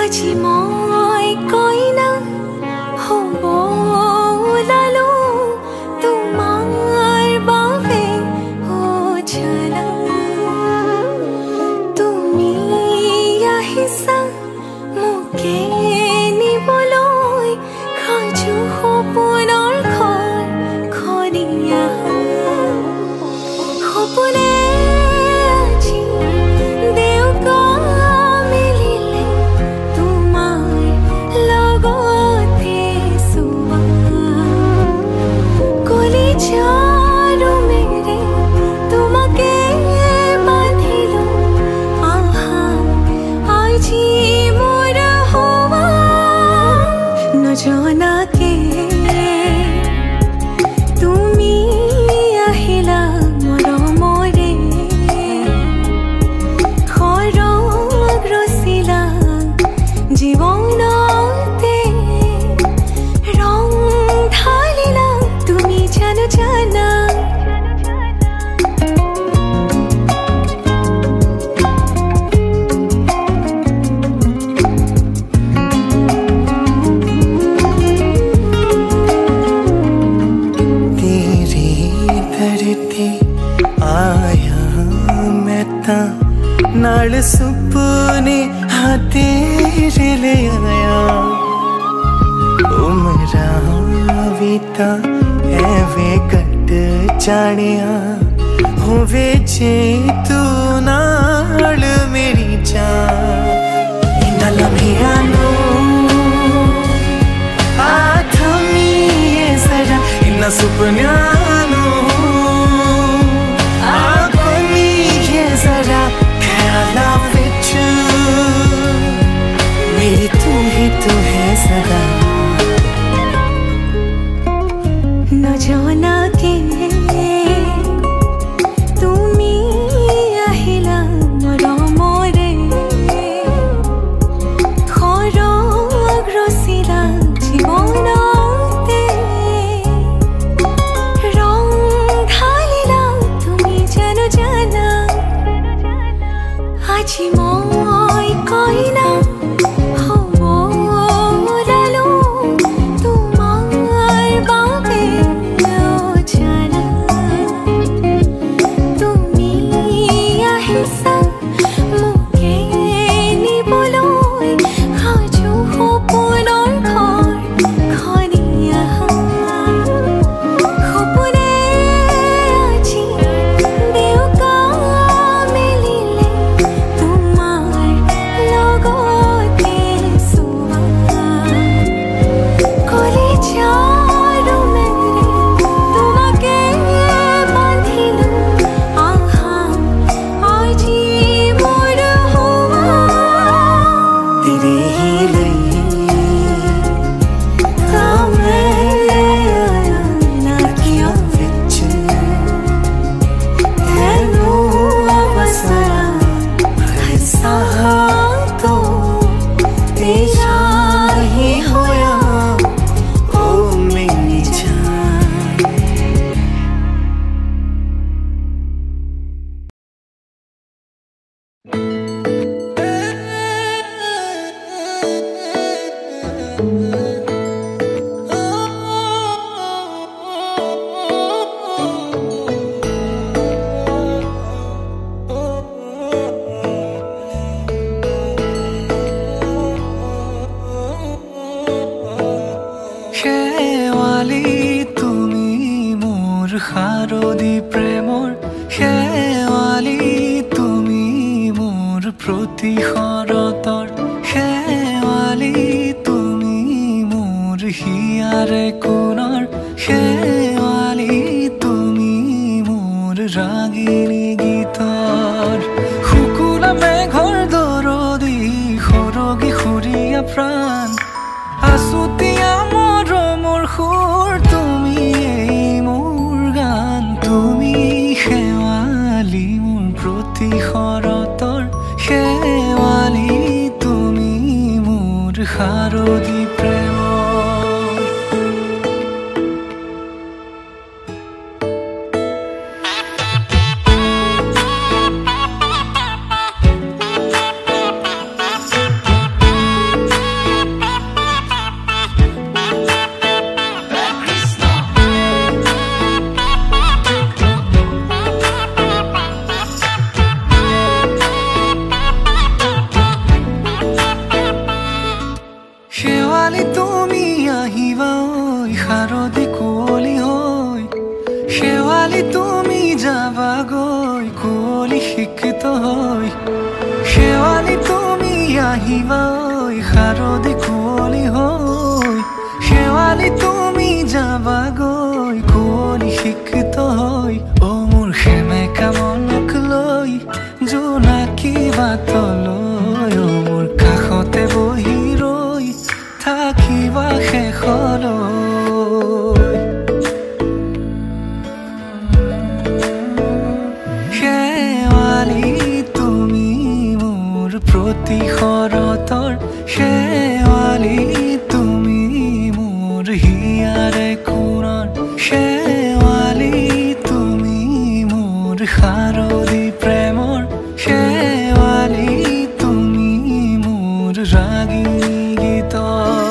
আজি মই কইনা হ'ব ওলালো তোমাৰ বাবে ও জানা তুমি আহিছা মোকে নিবলৈ সাজু সপোনৰ ঘৰ খনিয়া সপোনে আজি দেউকা মিলিলে তোমাৰ লগতে চোৱা কলিজাৰো মেৰে তোমাকে বান্ধিলো আহা আজি মোৰ হোৱা নজনাকে তুমি আহিলা মৰমৰে সৰগ ৰচিলা জীৱনতে ৰং ঢালিলা তুমি জানো জানা नाल सुपने हाँ तेरे ले आया उमरा बीता एवे कट जानिया होवे जे तू नाल मेरी जान इन्ना लम्हिया नो आथमी ये जरा इन्ना सुपन्या नो आखमी ये जरा love with you मेरी तू है सदा न जाना के তুমি আহিলা মৰমৰে সৰগ ৰচিলা জীৱনতে ৰং ঢালিলা তুমি জানো জানা আজি মই কইনা হ'ব ওলালো তোমাৰ বাবে ও জানা তুমি আহিছা মোকে নিবলৈ সাজু সপোনৰ ঘৰ খনিয়া সপোনে আজি দেউকা মিলিলে লগতে চোৱা কলিজাৰো মেৰে তোমাকে বান্ধিলো আহা আজি মোৰ হোৱা তেৰে ही ना किया विच तेनू बसरा ऐसा तो तेरा ही होया ओ मेरी जान শেৱালি তুমি মোৰ শাৰদী প্ৰেমৰ শেৱালি তুমি মোৰ প্ৰতি শৰতৰ শেৱালি তুমি মোৰ হিয়াৰে কোণৰ শেৱালি তুমি মোৰ ৰাগিনী গীতৰ শুকুলা মেঘৰ দৰদি সৰগী সুৰীয়া প্ৰাণ আছুতীয়া মৰমৰ সুৰ তুমি মোৰ গান তুমি শেৱালি মোৰ প্ৰতি শৰতৰ শেৱালি তুমি মোৰ শাৰদী প্ৰেমৰ শেৱালি তুমি আহিবা ঐ শাৰদী কুঁৱলী হৈ শেৱালি তুমি যাবাগৈ কুঁৱলী শিক্ষিত হৈ শেৱালি তুমি আহিবা ঐ শাৰদী কুঁৱলী হৈ শেৱালি তুমি যাবাগৈ কুঁৱলী শিক্ষিত হৈ অ মোৰ সেমেকা মনক লৈ জোনাকী বাটলৈ অ মোৰ কাষতে বহি ৰৈ থাকিবা শেষলৈ শেৱালি তুমি মোৰ প্ৰতি শৰতৰ শেৱালি তুমি মোৰ হিয়াৰে কোণৰ শেৱালি তুমি মোৰ শাৰদী প্ৰেমৰ শেৱালি তুমি মোৰ ৰাগী গীতৰ